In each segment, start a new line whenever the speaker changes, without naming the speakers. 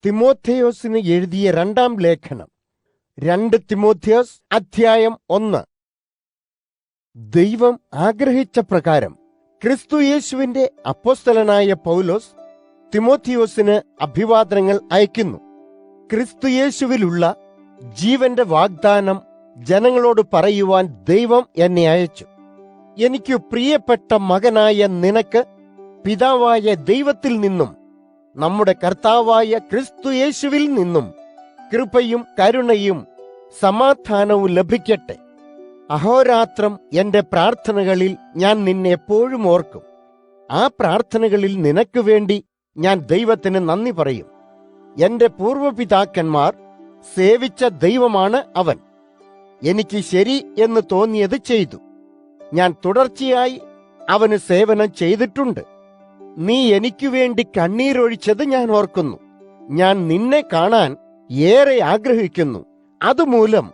തിമോഥെയോസിന് എഴുതിയ രണ്ടാം ലേഖനം 2 തിമോഥെയോസ് അധ്യായം 1. ദൈവം ആഗ്രഹിച്ച പ്രകാരം ക്രിസ്തുയേശുവിന്റെ അപ്പോസ്തലനായ പൗലോസ് തിമോഥെയോസിന് അഭിവാദനങ്ങൾ അയക്കുന്നു. ക്രിസ്തുയേശുവിലുള്ള ജീവന്റെ വാഗ്ദാനം ജനങ്ങളോട് പറയുവാൻ ദൈവം എന്നെ അയച്ചു. എനിക്ക് പ്രിയപ്പെട്ട മകനായ നിനക്ക് പിതാവായ ദൈവത്തിൽ നിന്നും നമ്മുടെ കർത്താവായ ക്രിസ്തുയേശുവിൽ നിന്നും കൃപയും കരുണയും സമാധാനവും ലഭിക്കട്ടെ. അഹോരാത്രം എന്റെ പ്രാർത്ഥനകളിൽ ഞാൻ നിന്നെ എപ്പോഴും ഓർക്കും. ആ പ്രാർത്ഥനകളിൽ നിനക്ക് വേണ്ടി ഞാൻ ദൈവത്തിന് നന്ദി പറയും. എന്റെ പൂർവപിതാക്കന്മാർ സേവിച്ച ദൈവമാണ് അവൻ. എനിക്ക് ശരി എന്ന് തോന്നിയത് ചെയ്തു. ഞാൻ തുടർച്ചയായി അവന് സേവനം ചെയ്തിട്ടുണ്ട്. നീ എനിക്കു വേണ്ടി കണ്ണീരൊഴിച്ചത് ഞാൻ ഓർക്കുന്നു. ഞാൻ നിന്നെ കാണാൻ ഏറെ ആഗ്രഹിക്കുന്നു. അതുമൂലം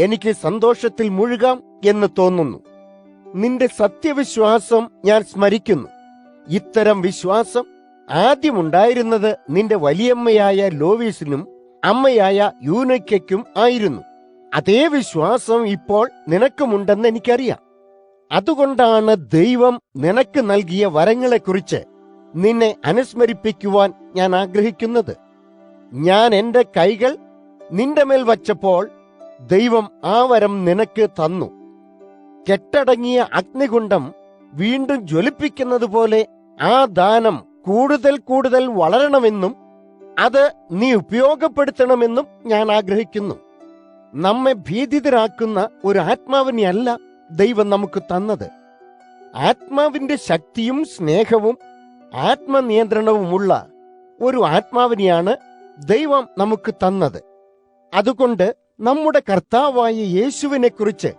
എനിക്ക് സന്തോഷത്തിൽ മുഴുകാം എന്ന് തോന്നുന്നു. നിന്റെ സത്യവിശ്വാസം ഞാൻ സ്മരിക്കുന്നു. ഇത്തരം വിശ്വാസം ആദ്യമുണ്ടായിരുന്നത് നിന്റെ വലിയമ്മയായ ലോവീസിനും അമ്മയായ യൂനയ്ക്കും ആയിരുന്നു. അതേ വിശ്വാസം ഇപ്പോൾ നിനക്കുമുണ്ടെന്ന് എനിക്കറിയാം. അതുകൊണ്ടാണ് ദൈവം നിനക്ക് നൽകിയ വരങ്ങളെക്കുറിച്ച് നിന്നെ അനുസ്മരിപ്പിക്കുവാൻ ഞാൻ ആഗ്രഹിക്കുന്നത്. ഞാൻ എന്റെ കൈകൾ നിന്റെ മേൽ വച്ചപ്പോൾ ദൈവം ആ വരം നിനക്ക് തന്നു. കെട്ടടങ്ങിയ അഗ്നികുണ്ഡം വീണ്ടും ജ്വലിപ്പിക്കുന്നത് പോലെ ആ ദാനം കൂടുതൽ കൂടുതൽ വളരണമെന്നും അത് നീ ഉപയോഗപ്പെടുത്തണമെന്നും ഞാൻ ആഗ്രഹിക്കുന്നു. നമ്മെ ഭീതിതരാക്കുന്ന ഒരു ആത്മാവിനെയല്ല ദൈവം നമുക്ക് തന്നത്. ആത്മാവിന്റെ ശക്തിയും സ്നേഹവും ആത്മനിയന്ത്രണവുമുള്ള ഒരു ആത്മാവിനെയാണ് ദൈവം നമുക്ക് തന്നത്. അതുകൊണ്ട് നമ്മുടെ കർത്താവായ യേശുവിനെ കുറിച്ച്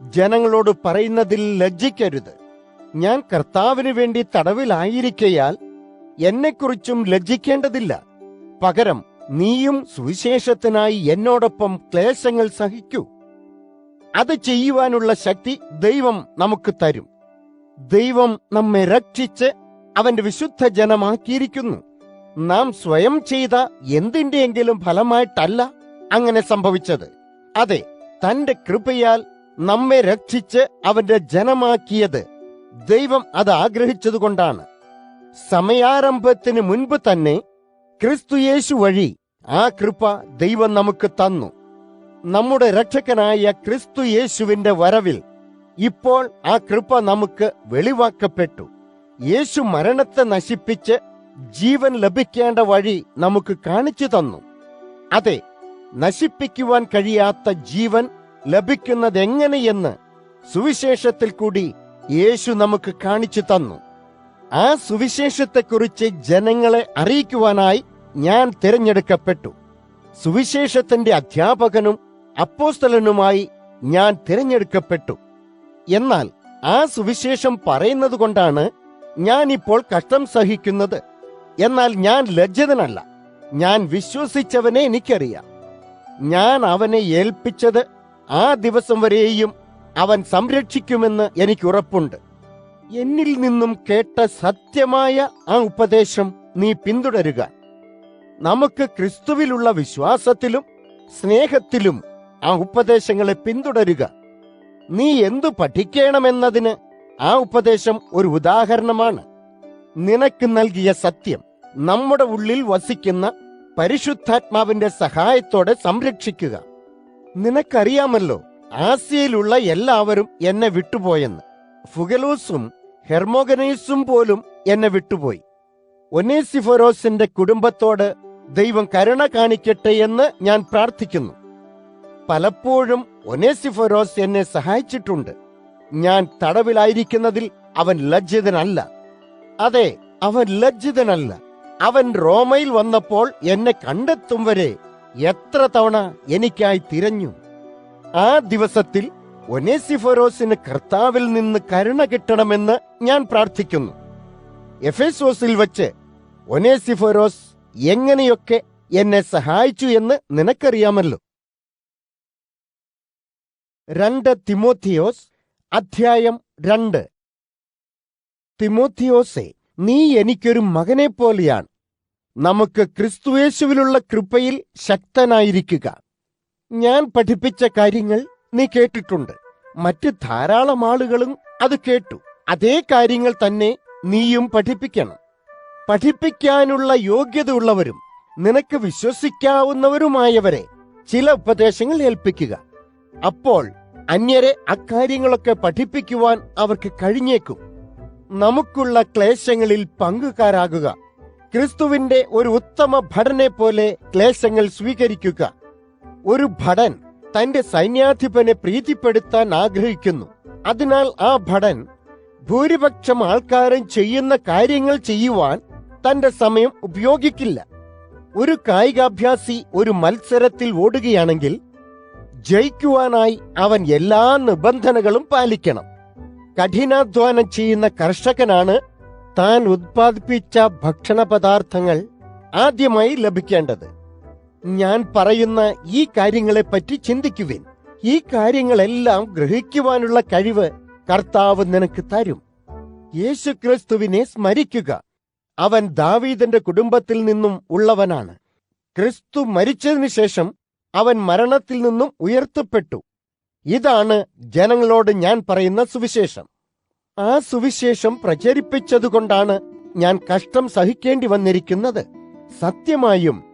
ജനങ്ങളോട് പറയുന്നതിൽ ലജ്ജിക്കരുത്. ഞാൻ കർത്താവിന് വേണ്ടി തടവിലായിരിക്കയാൽ എന്നെക്കുറിച്ചും ലജ്ജിക്കേണ്ടതില്ല. പകരം നീയും സുവിശേഷത്തിനായി എന്നോടൊപ്പം ക്ലേശങ്ങൾ സഹിക്കൂ. അത് ചെയ്യുവാനുള്ള ശക്തി ദൈവം നമുക്ക് തരും. ദൈവം നമ്മെ രക്ഷിച്ച് അവന്റെ വിശുദ്ധ ജനമാക്കിയിരിക്കുന്നു. നാം സ്വയം ചെയ്ത എന്തിന്റെയെങ്കിലും ഫലമായിട്ടല്ല അങ്ങനെ സംഭവിച്ചത്. അതെ, തന്റെ കൃപയാൽ നമ്മെ രക്ഷിച്ച് അവന്റെ ജനമാക്കിയത് ദൈവം അത് ആഗ്രഹിച്ചതുകൊണ്ടാണ്. സമയാരംഭത്തിന് മുൻപ് തന്നെ ക്രിസ്തുയേശു വഴി ആ കൃപ ദൈവം നമുക്ക് തന്നു. നമ്മുടെ രക്ഷകനായ ക്രിസ്തുയേശുവിന്റെ വരവിൽ ഇപ്പോൾ ആ കൃപ നമുക്ക് വെളിവാക്കപ്പെട്ടു. യേശു മരണത്തെ നശിപ്പിച്ച് ജീവൻ ലഭിക്കേണ്ട വഴി നമുക്ക് കാണിച്ചു തന്നു. അതെ, നശിപ്പിക്കുവാൻ കഴിയാത്ത ജീവൻ ലഭിക്കുന്നതെങ്ങനെയെന്ന് സുവിശേഷത്തിൽ കൂടി യേശു നമുക്ക് കാണിച്ചു തന്നു. ആ സുവിശേഷത്തെക്കുറിച്ച് ജനങ്ങളെ അറിയിക്കുവാനായി ഞാൻ തിരഞ്ഞെടുക്കപ്പെട്ടു. സുവിശേഷത്തിന്റെ അധ്യാപകനും അപ്പോസ്തലനുമായി ഞാൻ തിരഞ്ഞെടുക്കപ്പെട്ടു. എന്നാൽ ആ സുവിശേഷം പറയുന്നത് കൊണ്ടാണ് ഞാൻ ഇപ്പോൾ കഷ്ടം സഹിക്കുന്നത്. എന്നാൽ ഞാൻ ലജ്ജിതനല്ല. ഞാൻ വിശ്വസിച്ചവനെ എനിക്കറിയാം. ഞാൻ അവനെ ഏൽപ്പിച്ചത് ആ ദിവസം വരെയും അവൻ സംരക്ഷിക്കുമെന്ന് എനിക്ക് ഉറപ്പുണ്ട്. എന്നിൽ നിന്നും കേട്ട സത്യമായ ആ ഉപദേശം നീ പിന്തുടരുക. നമുക്ക് ക്രിസ്തുവിലുള്ള വിശ്വാസത്തിലും സ്നേഹത്തിലും ആ ഉപദേശങ്ങളെ പിന്തുടരുക. നീ എന്തു പഠിക്കണമെന്നതിന് ആ ഉപദേശം ഒരു ഉദാഹരണമാണ്. നിനക്ക് നൽകിയ സത്യം നമ്മുടെ ഉള്ളിൽ വസിക്കുന്ന പരിശുദ്ധാത്മാവിന്റെ സഹായത്തോടെ സംരക്ഷിക്കുക. നിനക്കറിയാമല്ലോ, ആസ്യയിലുള്ള എല്ലാവരും എന്നെ വിട്ടുപോയെന്ന്. ഫുഗലൂസും ഹെർമോഗനീസും പോലും എന്നെ വിട്ടുപോയി. ഒനേസിഫോരോസിന്റെ കുടുംബത്തോട് ദൈവം കരുണ കാണിക്കട്ടെ എന്ന് ഞാൻ പ്രാർത്ഥിക്കുന്നു. പലപ്പോഴും ഒനേസിഫോരോസ് എന്നെ സഹായിച്ചിട്ടുണ്ട്. ഞാൻ തടവിലായിരിക്കുന്നതിൽ അവൻ ലജ്ജിതനല്ല. അതെ, അവൻ ലജ്ജിതനല്ല. അവൻ റോമയിൽ വന്നപ്പോൾ എന്നെ കണ്ടെത്തും വരെ എത്ര തവണ എനിക്കായി തിരഞ്ഞു. ആ ദിവസത്തിൽ ഒനേസിഫോരോസിന് കർത്താവിൽ നിന്ന് കരുണ കിട്ടണമെന്ന് ഞാൻ പ്രാർത്ഥിക്കുന്നു. എഫേസോസിൽ വച്ച് ഒനേസിഫോരോസ് എങ്ങനെയൊക്കെ എന്നെ സഹായിച്ചു എന്ന് നിനക്കറിയാമല്ലോ. 2 തിമോഥെയോസ് അധ്യായം 2. തിമോഥെയോസേ, നീ എനിക്കൊരു മകനെ പോലെയാണ്. നമുക്ക് ക്രിസ്തുയേശുവിലുള്ള കൃപയിൽ ശക്തനായിരിക്കുക. ഞാൻ പഠിപ്പിച്ച കാര്യങ്ങൾ നീ കേട്ടിട്ടുണ്ട്. മറ്റ് ധാരാളം ആളുകളും അത് കേട്ടു. അതേ കാര്യങ്ങൾ തന്നെ നീയും പഠിപ്പിക്കണം. പഠിപ്പിക്കാനുള്ള യോഗ്യതയുള്ളവരും നിനക്ക് വിശ്വസിക്കാവുന്നവരുമായവരെ ചില ഉപദേശങ്ങൾ ഏൽപ്പിക്കുക. അപ്പോൾ അന്യരെ അക്കാര്യങ്ങളൊക്കെ പഠിപ്പിക്കുവാൻ അവർക്ക് കഴിഞ്ഞേക്കും. നമുക്കുള്ള ക്ലേശങ്ങളിൽ പങ്കുകാരാകുക. ക്രിസ്തുവിന്റെ ഒരു ഉത്തമ ഭടനെ പോലെ ക്ലേശങ്ങൾ സ്വീകരിക്കുക. ഒരു ഭടൻ തന്റെ സൈന്യാധിപനെ പ്രീതിപ്പെടുത്താൻ ആഗ്രഹിക്കുന്നു. അതിനാൽ ആ ഭടൻ ഭൂരിപക്ഷം ആൾക്കാരും ചെയ്യുന്ന കാര്യങ്ങൾ ചെയ്യുവാൻ തന്റെ സമയം ഉപയോഗിക്കില്ല. ഒരു കായികാഭ്യാസി ഒരു മത്സരത്തിൽ ഓടുകയാണെങ്കിൽ ജയിക്കുവാനായി അവൻ എല്ലാ നിബന്ധനകളും പാലിക്കണം. കഠിനാധ്വാനം ചെയ്യുന്ന കർഷകനാണ് താൻ ഉത്പാദിപ്പിച്ച ഭക്ഷണ പദാർത്ഥങ്ങൾ ആദ്യമായി ലഭിക്കേണ്ടത്. ഞാൻ പറയുന്ന ഈ കാര്യങ്ങളെപ്പറ്റി ചിന്തിക്കുവിൻ. ഈ കാര്യങ്ങളെല്ലാം ഗ്രഹിക്കുവാനുള്ള കഴിവ് കർത്താവ് നിനക്ക് തരും. യേശുക്രിസ്തുവിനെ സ്മരിക്കുക. അവൻ ദാവീദിന്റെ കുടുംബത്തിൽ നിന്നും ഉള്ളവനാണ്. ക്രിസ്തു മരിച്ചതിനു ശേഷം അവൻ മരണത്തിൽ നിന്നും ഉയർത്തപ്പെട്ടു. ഇതാണ് ജനങ്ങളോട് ഞാൻ പറയുന്ന സുവിശേഷം. ആ സുവിശേഷം പ്രചരിപ്പിച്ചതുകൊണ്ടാണ് ഞാൻ കഷ്ടം സഹിക്കേണ്ടി വന്നിരിക്കുന്നത്. സത്യമായും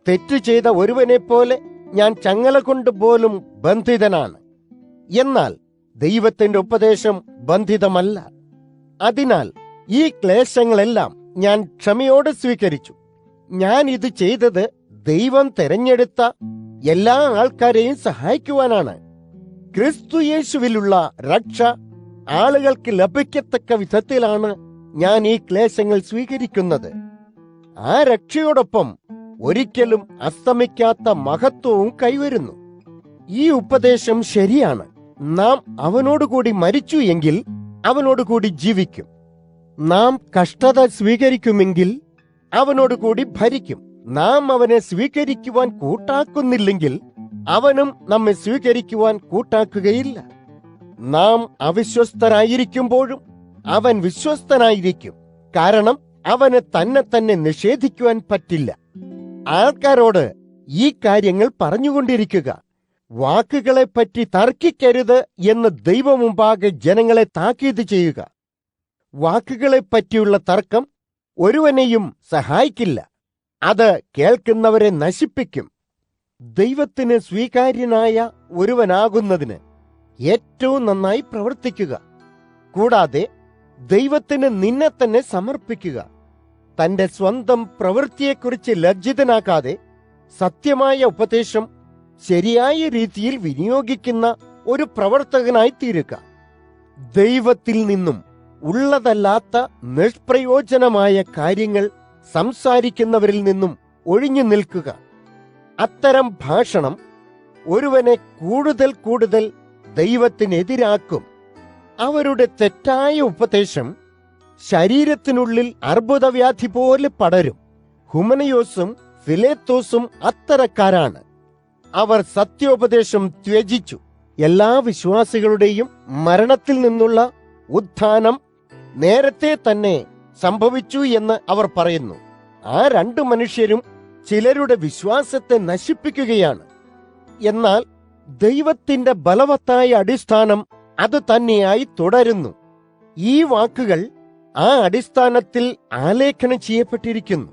തെറ്റ് ചെയ്ത ഒരുവനെ പോലെ ഞാൻ ചങ്ങല കൊണ്ട് പോലും ബന്ധിതനാണ്. എന്നാൽ ദൈവത്തിന്റെ ഉപദേശം ബന്ധിതമല്ല. അതിനാൽ ഈ ക്ലേശങ്ങളെല്ലാം ഞാൻ ക്ഷമയോടെ സ്വീകരിച്ചു. ഞാൻ ഇത് ചെയ്തത് ദൈവം തെരഞ്ഞെടുത്ത എല്ലാ ആൾക്കാരെയും സഹായിക്കുവാനാണ്. ക്രിസ്തുയേശുവിലുള്ള രക്ഷ ആളുകൾക്ക് ലഭിക്കത്തക്ക വിധത്തിലാണ് ഞാൻ ഈ ക്ലേശങ്ങൾ സ്വീകരിക്കുന്നത്. ആ രക്ഷയോടൊപ്പം ഒരിക്കലും അസ്തമിക്കാത്ത മഹത്വവും കൈവരുന്നു. ഈ ഉപദേശം ശരിയാണ്. നാം അവനോടുകൂടി മരിച്ചു എങ്കിൽ അവനോടുകൂടി ജീവിക്കും. നാം കഷ്ടത സ്വീകരിക്കുമെങ്കിൽ അവനോടുകൂടി ഭരിക്കും. നാം അവനെ സ്വീകരിക്കുവാൻ കൂട്ടാക്കുന്നില്ലെങ്കിൽ അവനും നമ്മെ സ്വീകരിക്കുവാൻ കൂട്ടാക്കുകയില്ല. നാം അവിശ്വസ്തരായിരിക്കുമ്പോഴും അവൻ വിശ്വസ്തനായിരിക്കും. കാരണം അവന് തന്നെ നിഷേധിക്കുവാൻ പറ്റില്ല. ആൾക്കാരോട് ഈ കാര്യങ്ങൾ പറഞ്ഞുകൊണ്ടിരിക്കുക. വാക്കുകളെപ്പറ്റി തർക്കിക്കരുത് എന്ന് ദൈവമുമ്പാകെ ജനങ്ങളെ താക്കീത് ചെയ്യുക. വാക്കുകളെപ്പറ്റിയുള്ള തർക്കം ഒരുവനെയും സഹായിക്കില്ല. അത് കേൾക്കുന്നവരെ നശിപ്പിക്കും. ദൈവത്തിന് സ്വീകാര്യനായ ഒരുവനാകുന്നതിന് ഏറ്റവും നന്നായി പ്രവർത്തിക്കുക. കൂടാതെ ദൈവത്തിന് നിന്നെ തന്നെ സമർപ്പിക്കുക. തന്റെ സ്വന്തം പ്രവൃത്തിയെക്കുറിച്ച് ലജ്ജിതനാക്കാതെ സത്യമായ ഉപദേശം ശരിയായ രീതിയിൽ വിനിയോഗിക്കുന്ന ഒരു പ്രവർത്തകനായി തീരുക. ദൈവത്തിൽ നിന്നും ഉള്ളതല്ലാത്ത നിഷ്പ്രയോജനമായ കാര്യങ്ങൾ സംസാരിക്കുന്നവരിൽ നിന്നും ഒഴിഞ്ഞു നിൽക്കുക. അത്തരം ഭാഷണം ഒരുവനെ കൂടുതൽ ദൈവത്തിനെതിരാക്കും. അവരുടെ തെറ്റായ ഉപദേശം ശരീരത്തിനുള്ളിൽ അർബുദവ്യാധി പോലെ പടരും. ഹുമനയോസും ഫിലേത്തോസും അത്തരക്കാരാണ്. അവർ സത്യോപദേശം ത്യജിച്ചു. എല്ലാ വിശ്വാസികളുടെയും മരണത്തിൽ നിന്നുള്ള ഉത്ഥാനം നേരത്തെ തന്നെ സംഭവിച്ചു എന്ന് അവർ പറയുന്നു. ആ രണ്ടു മനുഷ്യരും ചിലരുടെ വിശ്വാസത്തെ നശിപ്പിക്കുകയാണ്. എന്നാൽ ദൈവത്തിന്റെ ബലവത്തായ അടിസ്ഥാനം അത് തന്നെയായി തുടരുന്നു. ഈ വാക്കുകൾ ആ അടിസ്ഥാനത്തിൽ ആലേഖനം ചെയ്യപ്പെട്ടിരിക്കുന്നു.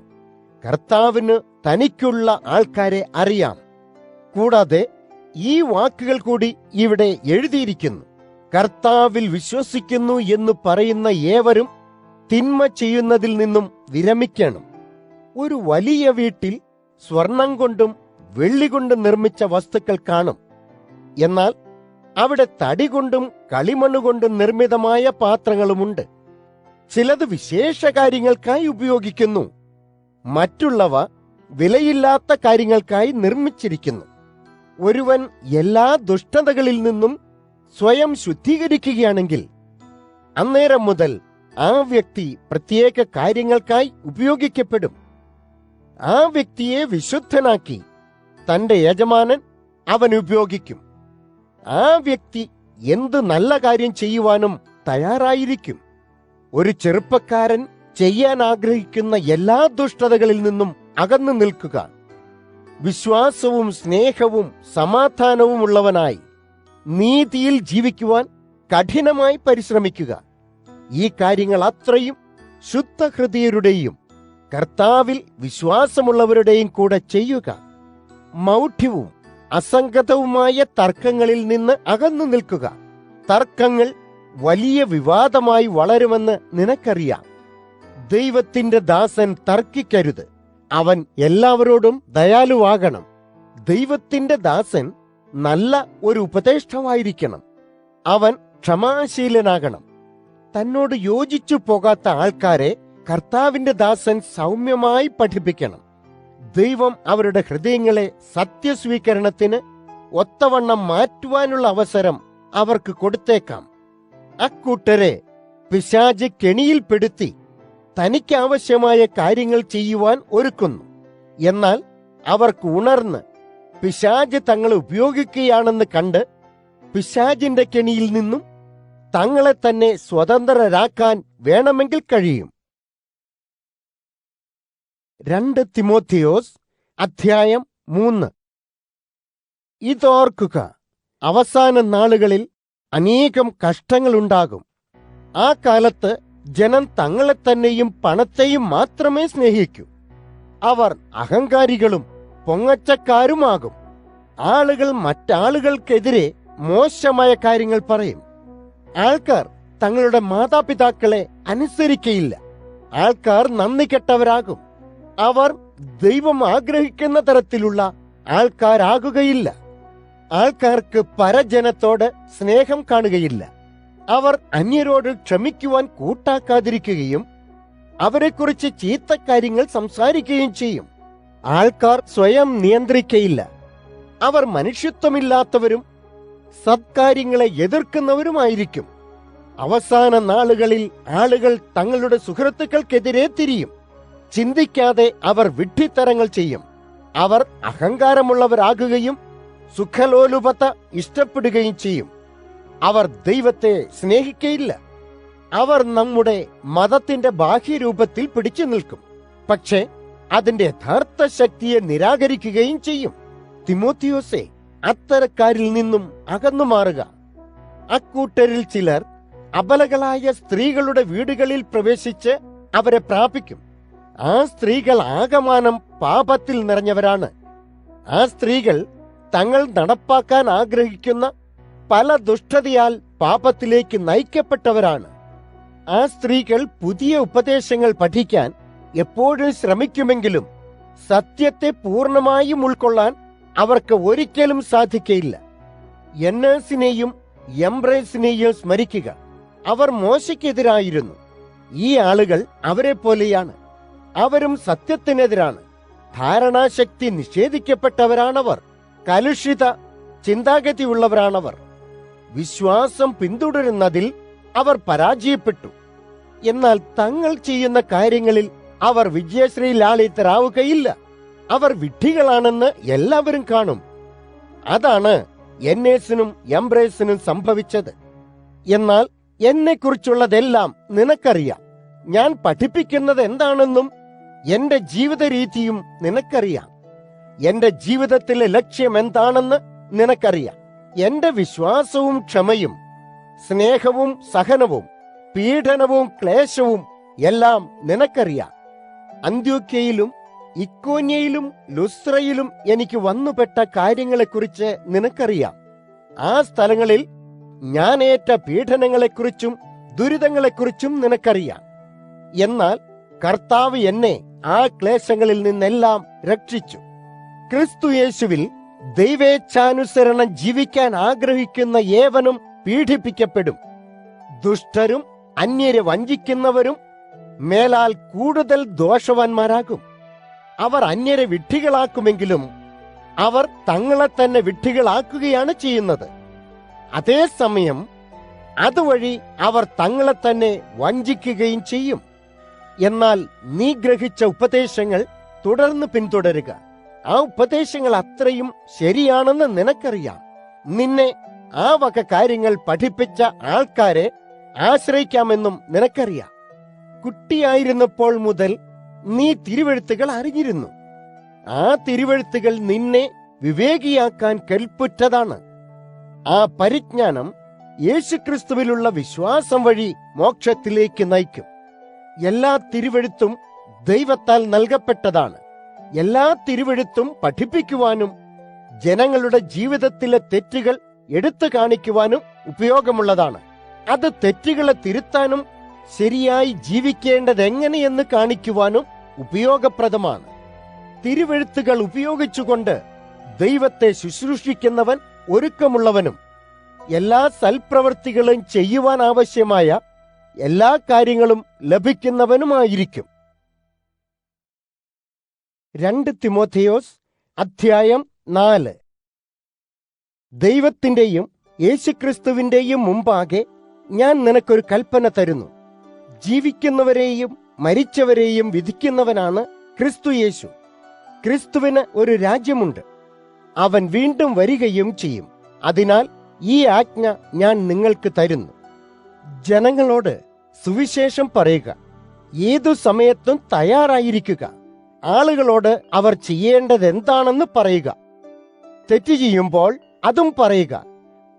കർത്താവിന് തനിക്കുള്ള ആൾക്കാരെ അറിയാം. കൂടാതെ ഈ വാക്കുകൾ കൂടി ഇവിടെ എഴുതിയിരിക്കുന്നു. കർത്താവിൽ വിശ്വസിക്കുന്നു എന്ന് പറയുന്ന ഏവരും തിന്മ ചെയ്യുന്നതിൽ നിന്നും വിരമിക്കണം. ഒരു വലിയ വീട്ടിൽ സ്വർണം കൊണ്ടും വെള്ളി കൊണ്ടും നിർമ്മിച്ച വസ്തുക്കൾ കാണും. എന്നാൽ അവിടെ തടി കൊണ്ടും കളിമണ്ണുകൊണ്ടും നിർമ്മിതമായ പാത്രങ്ങളുമുണ്ട്. ചിലത് വിശേഷ കാര്യങ്ങൾക്കായി ഉപയോഗിക്കുന്നു. മറ്റുള്ളവ വിലയില്ലാത്ത കാര്യങ്ങൾക്കായി നിർമ്മിച്ചിരിക്കുന്നു. ഒരുവൻ എല്ലാ ദുഷ്ടതകളിൽ നിന്നും സ്വയം ശുദ്ധീകരിക്കുകയാണെങ്കിൽ അന്നേരം മുതൽ ആ വ്യക്തി പ്രത്യേക കാര്യങ്ങൾക്കായി ഉപയോഗിക്കപ്പെടും. ആ വ്യക്തിയെ വിശുദ്ധനാക്കി തന്റെ യജമാനൻ അവൻ ഉപയോഗിക്കും. ആ വ്യക്തി എന്ത് നല്ല കാര്യം ചെയ്യുവാനും തയ്യാറായിരിക്കും. ഒരു ചെറുപ്പക്കാരൻ ചെയ്യാൻ ആഗ്രഹിക്കുന്ന എല്ലാ ദുഷ്ടതകളിൽ നിന്നും അകന്നു നിൽക്കുക. വിശ്വാസവും സ്നേഹവും സമാധാനവും ഉള്ളവനായി നീതിയിൽ ജീവിക്കുവാൻ കഠിനമായി പരിശ്രമിക്കുക. ഈ കാര്യങ്ങൾ അത്രയും ശുദ്ധഹൃദയരുടെയും കർത്താവിൽ വിശ്വാസമുള്ളവരുടെയും കൂടെ ചെയ്യുക. മൗഢ്യവും അസംഗതവുമായ തർക്കങ്ങളിൽ നിന്ന് അകന്നു നിൽക്കുക. തർക്കങ്ങൾ വലിയ വിവാദമായി വളരുമെന്ന് നിനക്കറിയാം. ദൈവത്തിന്റെ ദാസൻ തർക്കിക്കരുത്. അവൻ എല്ലാവരോടും ദയാലുവാകണം. ദൈവത്തിന്റെ ദാസൻ നല്ല ഒരു ഉപദേഷ്ടാവായിരിക്കണം. അവൻ ക്ഷമാശീലനാകണം. തന്നോട് യോജിച്ചു പോകാത്ത ആൾക്കാരെ കർത്താവിന്റെ ദാസൻ സൗമ്യമായി പഠിപ്പിക്കണം. ദൈവം അവരുടെ ഹൃദയങ്ങളെ സത്യസ്വീകരണത്തിന് ഒത്തവണ്ണം മാറ്റുവാനുള്ള അവസരം അവർക്ക് കൊടുത്തേക്കാം. അക്കൂട്ടരെ പിശാച് കെണിയിൽപ്പെടുത്തി തനിക്ക് ആവശ്യമായ കാര്യങ്ങൾ ചെയ്യുവാൻ ഒരുക്കുന്നു. എന്നാൽ അവർക്ക് ഉണർന്ന് പിശാച് തങ്ങളെ ഉപയോഗിക്കുകയാണെന്ന് കണ്ട് പിശാചിന്റെ കെണിയിൽ നിന്നും തങ്ങളെ തന്നെ സ്വതന്ത്രരാക്കാൻ വേണമെങ്കിൽ കഴിയും. 2 തിമോത്തിയോസ് അധ്യായം 3. ഇതോർക്കുക, അവസാന നാളുകളിൽ അനേകം കഷ്ടങ്ങളുണ്ടാകും. ആ കാലത്ത് ജനം തങ്ങളെ തന്നെയും പണത്തെയും മാത്രമേ സ്നേഹിക്കൂ. അവർ അഹങ്കാരികളും പൊങ്ങച്ചക്കാരുമാകും. ആളുകൾ മറ്റാളുകൾക്കെതിരെ മോശമായ കാര്യങ്ങൾ പറയും. ആൾക്കാർ തങ്ങളുടെ മാതാപിതാക്കളെ അനുസരിക്കയില്ല. ആൾക്കാർ നന്ദി കെട്ടവരാകും. അവർ ദൈവം ആഗ്രഹിക്കുന്ന തരത്തിലുള്ള ആൾക്കാരാകുകയില്ല. ആൾക്കാർക്ക് പരജനത്തോട് സ്നേഹം കാണുകയില്ല. അവർ അന്യരോട് ക്ഷമിക്കുവാൻ കൂട്ടാക്കാതിരിക്കുകയും അവരെക്കുറിച്ച് ചീത്തക്കാര്യങ്ങൾ സംസാരിക്കുകയും ചെയ്യും. ആൾക്കാർ സ്വയം നിയന്ത്രിക്കയില്ല. അവർ മനുഷ്യത്വമില്ലാത്തവരും സത്കാര്യങ്ങളെ എതിർക്കുന്നവരുമായിരിക്കും. അവസാന നാളുകളിൽ ആളുകൾ തങ്ങളുടെ സുഹൃത്തുക്കൾക്കെതിരെ തിരിയും. ചിന്തിക്കാതെ അവർ വിഡ്ഢിത്തരങ്ങൾ ചെയ്യും. അവർ അഹങ്കാരമുള്ളവരാകുകയും സുഖലോലുപത ഇഷ്ടപ്പെടുകയും ചെയ്യും. അവർ ദൈവത്തെ സ്നേഹിക്കയില്ല. അവർ നമ്മുടെ മതത്തിന്റെ ബാഹ്യരൂപത്തിൽ പിടിച്ചു നിൽക്കും, പക്ഷെ അതിന്റെ യഥാർത്ഥ ശക്തിയെ നിരാകരിക്കുകയും ചെയ്യും. തിമോത്തിയോസേ, അത്തരക്കാരിൽ നിന്നും അകന്നു മാറുക. അക്കൂട്ടരിൽ ചിലർ അബലകളായ സ്ത്രീകളുടെ വീടുകളിൽ പ്രവേശിച്ച് അവരെ പ്രാപിക്കും. ആ സ്ത്രീകൾ ആകമാനം പാപത്തിൽ നിറഞ്ഞവരാണ്. ആ സ്ത്രീകൾ തങ്ങൾ നടപ്പാക്കാൻ ആഗ്രഹിക്കുന്ന പല ദുഷ്ടതയാൽ പാപത്തിലേക്ക് നയിക്കപ്പെട്ടവരാണ്. ആ സ്ത്രീകൾ പുതിയ ഉപദേശങ്ങൾ പഠിക്കാൻ എപ്പോഴും ശ്രമിക്കുമെങ്കിലും സത്യത്തെ പൂർണ്ണമായും ഉൾക്കൊള്ളാൻ അവർക്ക് ഒരിക്കലും സാധിക്കയില്ല. യന്നേസിനെയും യംബ്രേസിനെയും സ്മരിക്കുക. അവർ മോശയ്ക്കെതിരായിരുന്നു. ഈ ആളുകൾ അവരെ പോലെയാണ്. അവരും സത്യത്തിനെതിരാണ്. ധാരണാശക്തി നിഷേധിക്കപ്പെട്ടവരാണവർ. കലുഷിത ചിന്താഗതിയുള്ളവരാണവർ. വിശ്വാസം പിന്തുടരുന്നതിൽ അവർ പരാജയപ്പെട്ടു. എന്നാൽ തങ്ങൾ ചെയ്യുന്ന കാര്യങ്ങളിൽ അവർ വിജയശ്രീലാളിതരാവുകയില്ല. അവർ വിഡ്ഢികളാണെന്ന് എല്ലാവരും കാണും. അതാണ് യന്നേസിനും യംബ്രേസിനും സംഭവിച്ചത്. എന്നാൽ എന്നെക്കുറിച്ചുള്ളതെല്ലാം നിനക്കറിയാം. ഞാൻ പഠിപ്പിക്കുന്നത് എന്താണെന്നും എന്റെ ജീവിത രീതിയും നിനക്കറിയാം. എന്റെ ജീവിതത്തിലെ ലക്ഷ്യം എന്താണെന്ന് നിനക്കറിയാം. എന്റെ വിശ്വാസവും ക്ഷമയും സ്നേഹവും സഹനവും പീഡനവും ക്ലേശവും എല്ലാം നിനക്കറിയാം. അന്ത്യോക്യയിലും ഇക്കോന്യയിലും ലുസ്ത്രയിലും എനിക്ക് വന്നുപെട്ട കാര്യങ്ങളെക്കുറിച്ച് നിനക്കറിയാം. ആ സ്ഥലങ്ങളിൽ ഞാൻ ഏറ്റ പീഡനങ്ങളെക്കുറിച്ചും ദുരിതങ്ങളെക്കുറിച്ചും നിനക്കറിയാം. എന്നാൽ കർത്താവ് എന്നെ ആ ക്ലേശങ്ങളിൽ നിന്നെല്ലാം രക്ഷിച്ചു. ക്രിസ്തുയേശുവിൽ ദൈവേച്ഛാനുസരണം ജീവിക്കാൻ ആഗ്രഹിക്കുന്ന ഏവനും പീഡിപ്പിക്കപ്പെടും. ദുഷ്ടരും അന്യരെ വഞ്ചിക്കുന്നവരും മേലാൽ കൂടുതൽ ദോഷവാന്മാരാകും. അവർ അന്യരെ വിഡ്ഢികളാക്കുമെങ്കിലും അവർ തങ്ങളെ തന്നെ വിഡ്ഢികളാക്കുകയാണ് ചെയ്യുന്നത്. അതേസമയം അതുവഴി അവർ തങ്ങളെ തന്നെ വഞ്ചിക്കുകയും ചെയ്യും. എന്നാൽ നീ ഗ്രഹിച്ച ഉപദേശങ്ങൾ തുടർന്ന് പിന്തുടരുക. ആ ഉപദേശങ്ങൾ അത്രയും ശരിയാണെന്ന് നിനക്കറിയാം. നിന്നെ ആ വക കാര്യങ്ങൾ പഠിപ്പിച്ച ആൾക്കാരെ ആശ്രയിക്കാമെന്നും നിനക്കറിയാം. കുട്ടിയായിരുന്നപ്പോൾ മുതൽ നീ തിരുവെഴുത്തുകൾ അറിഞ്ഞിരുന്നു. ആ തിരുവെഴുത്തുകൾ നിന്നെ വിവേകിയാക്കാൻ കെൽപ്പുറ്റതാണ്. ആ പരിജ്ഞാനം യേശുക്രിസ്തുവിലുള്ള വിശ്വാസം വഴി മോക്ഷത്തിലേക്ക് നയിക്കും. എല്ലാ തിരുവെഴുത്തും ദൈവത്താൽ നൽകപ്പെട്ടതാണ്. എല്ലാ തിരുവെഴുത്തും പഠിപ്പിക്കുവാനും ജനങ്ങളുടെ ജീവിതത്തിലെ തെറ്റുകൾ എടുത്തു കാണിക്കുവാനും ഉപയോഗമുള്ളതാണ്. അത് തെറ്റുകളെ തിരുത്താനും ശരിയായി ജീവിക്കേണ്ടതെങ്ങനെയെന്ന് കാണിക്കുവാനും ഉപയോഗപ്രദമാണ്. തിരുവെഴുത്തുകൾ ഉപയോഗിച്ചുകൊണ്ട് ദൈവത്തെ ശുശ്രൂഷിക്കുന്നവൻ ഒരുക്കമുള്ളവനും എല്ലാ സൽപ്രവൃത്തികളും ചെയ്യുവാൻ ആവശ്യമായ എല്ലാ കാര്യങ്ങളും ലഭിക്കുന്നവനുമായിരിക്കും. 2 തിമോഥെയോസ് അധ്യായം 4. ദൈവത്തിന്റെയും യേശുക്രിസ്തുവിന്റെയും മുമ്പാകെ ഞാൻ നിനക്കൊരു കൽപ്പന തരുന്നു. ജീവിക്കുന്നവരെയും മരിച്ചവരെയും വിധിക്കുന്നവനാണ് ക്രിസ്തു യേശു. ക്രിസ്തുവിന് ഒരു രാജ്യമുണ്ട്. അവൻ വീണ്ടും വരികയും ചെയ്യും. അതിനാൽ ഈ ആജ്ഞ ഞാൻ നിങ്ങൾക്ക് തരുന്നു. ജനങ്ങളോട് സുവിശേഷം പറയുക. ഏതു സമയത്തും തയ്യാറായിരിക്കുക. ആളുകളോട് അവർ ചെയ്യേണ്ടതെന്താണെന്ന് പറയുക. തെറ്റ് ചെയ്യുമ്പോൾ അതും പറയുക.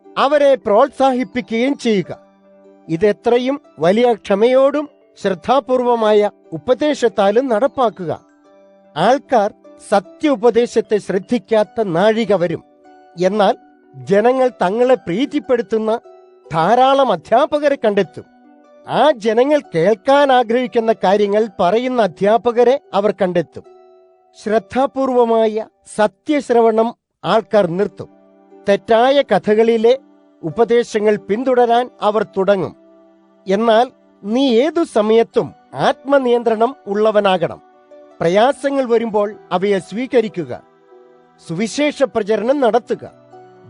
അവരെ പ്രോത്സാഹിപ്പിക്കുകയും ചെയ്യുക. ഇതെത്രയും വലിയ ക്ഷമയോടും ശ്രദ്ധാപൂർവമായ ഉപദേശത്താലും നടപ്പാക്കുക. ആൾക്കാർ സത്യ ഉപദേശത്തെ ശ്രദ്ധിക്കാത്ത നാഴിക വരും. എന്നാൽ ജനങ്ങൾ തങ്ങളെ പ്രീതിപ്പെടുത്തുന്ന ധാരാളം അധ്യാപകരെ കണ്ടെത്തും. ആ ജനങ്ങൾ കേൾക്കാൻ ആഗ്രഹിക്കുന്ന കാര്യങ്ങൾ പറയുന്ന അധ്യാപകരെ അവർ കണ്ടെത്തും. ശ്രദ്ധാപൂർവമായ സത്യശ്രവണം ആൾക്കാർ നിർത്തും. തെറ്റായ കഥകളിലെ ഉപദേശങ്ങൾ പിന്തുടരാൻ അവർ തുടങ്ങും. എന്നാൽ നീ ഏതു സമയത്തും ആത്മനിയന്ത്രണം ഉള്ളവനാകണം. പ്രയാസങ്ങൾ വരുമ്പോൾ അവയെ സ്വീകരിക്കുക. സുവിശേഷ പ്രചരണം നടത്തുക.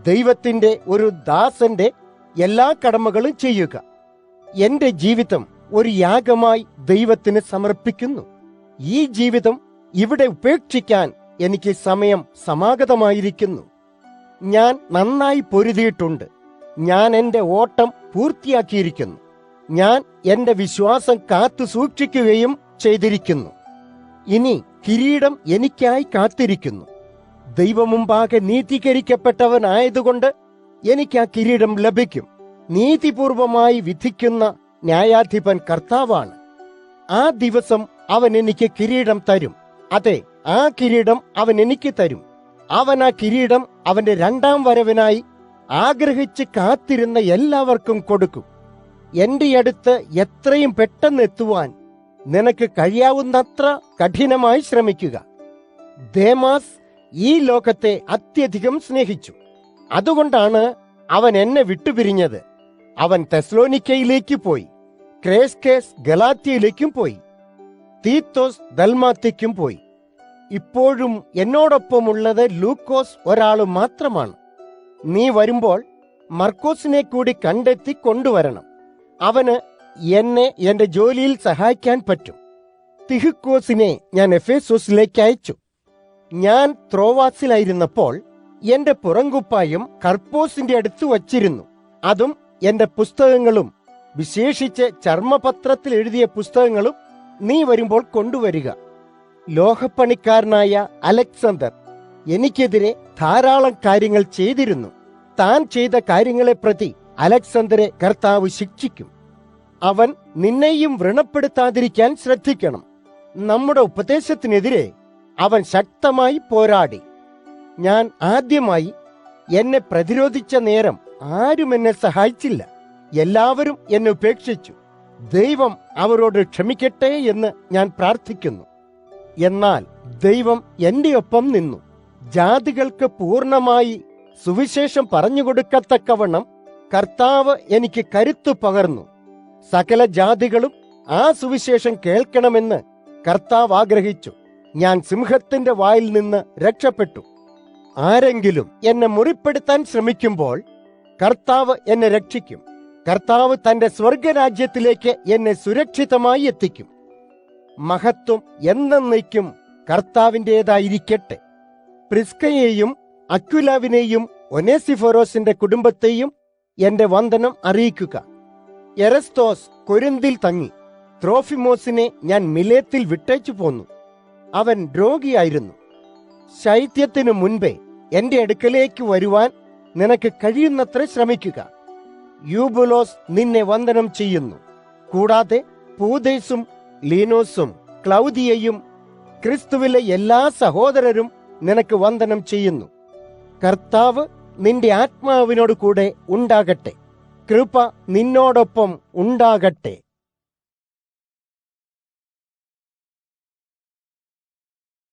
ദൈവത്തിന്റെ ഒരു ദാസന്റെ എല്ലാ കടമകളും ചെയ്യുക. എന്റെ ജീവിതം ഒരു യാഗമായി ദൈവത്തിന് സമർപ്പിക്കുന്നു. ഈ ജീവിതം ഇവിടെ ഉപേക്ഷിക്കാൻ എനിക്ക് സമയം സമാഗതമായിരിക്കുന്നു. ഞാൻ നന്നായി പൊരുതിയിട്ടുണ്ട്. ഞാൻ എന്റെ ഓട്ടം പൂർത്തിയാക്കിയിരിക്കുന്നു. ഞാൻ എന്റെ വിശ്വാസം കാത്തു സൂക്ഷിക്കുകയും ചെയ്തിരിക്കുന്നു. ഇനി കിരീടം എനിക്കായി കാത്തിരിക്കുന്നു. ദൈവമുമ്പാകെ നീതീകരിക്കപ്പെട്ടവനായതുകൊണ്ട് എനിക്ക് ആ കിരീടം ലഭിക്കും. നീതിപൂർവമായി വിധിക്കുന്ന ന്യായാധിപൻ കർത്താവാണ്. ആ ദിവസം അവൻ എനിക്ക് കിരീടം തരും. അതെ, ആ കിരീടം അവൻ എനിക്ക് തരും. അവൻ ആ കിരീടം അവന്റെ 2ാം വരവിനായി ആഗ്രഹിച്ച് കാത്തിരുന്ന എല്ലാവർക്കും കൊടുക്കും. എന്റെ അടുത്ത് എത്രയും പെട്ടെന്ന് എത്തുവാൻ നിനക്ക് കഴിയാവുന്നത്ര കഠിനമായി ശ്രമിക്കുക. ദേമാസ് ഈ ലോകത്തെ അത്യധികം സ്നേഹിച്ചു. അതുകൊണ്ടാണ് അവൻ എന്നെ വിട്ടുപിരിഞ്ഞത്. അവൻ തെസ്ലോനിക്കയിലേക്ക് പോയി. ക്രേസ്കേസ് ഗലാത്യയിലേക്കും പോയി. തീത്തോസ് ദൽമാത്യയ്ക്കും പോയി. ഇപ്പോഴും എന്നോടൊപ്പമുള്ളത് ലൂക്കോസ് ഒരാൾ മാത്രമാണ്. നീ വരുമ്പോൾ മർക്കോസിനെ കൂടി കണ്ടെത്തി കൊണ്ടുവരണം. അവന് എന്നെ എന്റെ ജോലിയിൽ സഹായിക്കാൻ പറ്റും. തിഹിക്കോസിനെ ഞാൻ എഫേസോസിലേക്ക് അയച്ചു. ഞാൻ ത്രോവാസിലായിരുന്നപ്പോൾ എന്റെ പുറങ്കുപ്പായും കർപ്പോസിന്റെ അടുത്ത് വച്ചിരുന്നു. അതും എന്റെ പുസ്തകങ്ങളും, വിശേഷിച്ച് ചർമ്മപത്രത്തിൽ എഴുതിയ പുസ്തകങ്ങളും നീ വരുമ്പോൾ കൊണ്ടുവരിക. ലോഹപ്പണിക്കാരനായ അലക്സാണ്ടർ എനിക്കെതിരെ ധാരാളം കാര്യങ്ങൾ ചെയ്തിരുന്നു. താൻ ചെയ്ത കാര്യങ്ങളെ പ്രതി അലക്സാണ്ടറെ കർത്താവ് ശിക്ഷിക്കും. അവൻ നിന്നെയും വ്രണപ്പെടുത്താതിരിക്കാൻ ശ്രദ്ധിക്കണം. നമ്മുടെ ഉപദേശത്തിനെതിരെ അവൻ ശക്തമായി പോരാടി. ഞാൻ ആദ്യമായി എന്നെ പ്രതിരോധിച്ച നേരം ആരും എന്നെ സഹായിച്ചില്ല. എല്ലാവരും എന്നെ ഉപേക്ഷിച്ചു. ദൈവം അവരോട് ക്ഷമിക്കട്ടെ എന്ന് ഞാൻ പ്രാർത്ഥിക്കുന്നു. എന്നാൽ ദൈവം എന്റെ ഒപ്പം നിന്നു. ജാതികൾക്ക് പൂർണ്ണമായി സുവിശേഷം പറഞ്ഞുകൊടുക്കത്തക്കവണ്ണം കർത്താവ് എനിക്ക് കരുത്തു പകർന്നു. സകല ജാതികളും ആ സുവിശേഷം കേൾക്കണമെന്ന് കർത്താവ് ആഗ്രഹിച്ചു. ഞാൻ സിംഹത്തിന്റെ വായിൽ നിന്ന് രക്ഷപ്പെട്ടു. ആരെങ്കിലും എന്നെ മുറിപ്പെടുത്താൻ ശ്രമിക്കുമ്പോൾ കർത്താവ് എന്നെ രക്ഷിക്കും. കർത്താവ് തന്റെ സ്വർഗരാജ്യത്തിലേക്ക് എന്നെ സുരക്ഷിതമായി എത്തിക്കും. മഹത്വം എന്നേക്കും കർത്താവിൻ്റെതായിരിക്കട്ടെ. പ്രിസ്കയെയും അക്വിലാവിനെയും ഒനേസിഫോറോസിന്റെ കുടുംബത്തെയും എന്റെ വന്ദനം അറിയിക്കുക. എരസ്തോസ് കൊരിന്തിൽ തങ്ങി. ത്രോഫിമോസിനെ ഞാൻ മിലേത്തിൽ വിട്ടേച്ചു പോന്നു. അവൻ രോഗിയായിരുന്നു. ശൈത്യത്തിനു മുൻപേ എന്റെ അടുക്കലേക്ക് വരുവാൻ നിനക്ക് കഴിയുന്നത്ര ശ്രമിക്കുക. യൂബുലോസ് നിന്നെ വന്ദനം ചെയ്യുന്നു. കൂടാതെ പൂദേസും ലീനോസും ക്ലൗദിയയും ക്രിസ്തുവിലെ എല്ലാ സഹോദരരും നിനക്ക് വന്ദനം ചെയ്യുന്നു. കർത്താവ് നിന്റെ ആത്മാവിനോട് കൂടെ ഉണ്ടാകട്ടെ. കൃപ നിന്നോടൊപ്പം ഉണ്ടാകട്ടെ.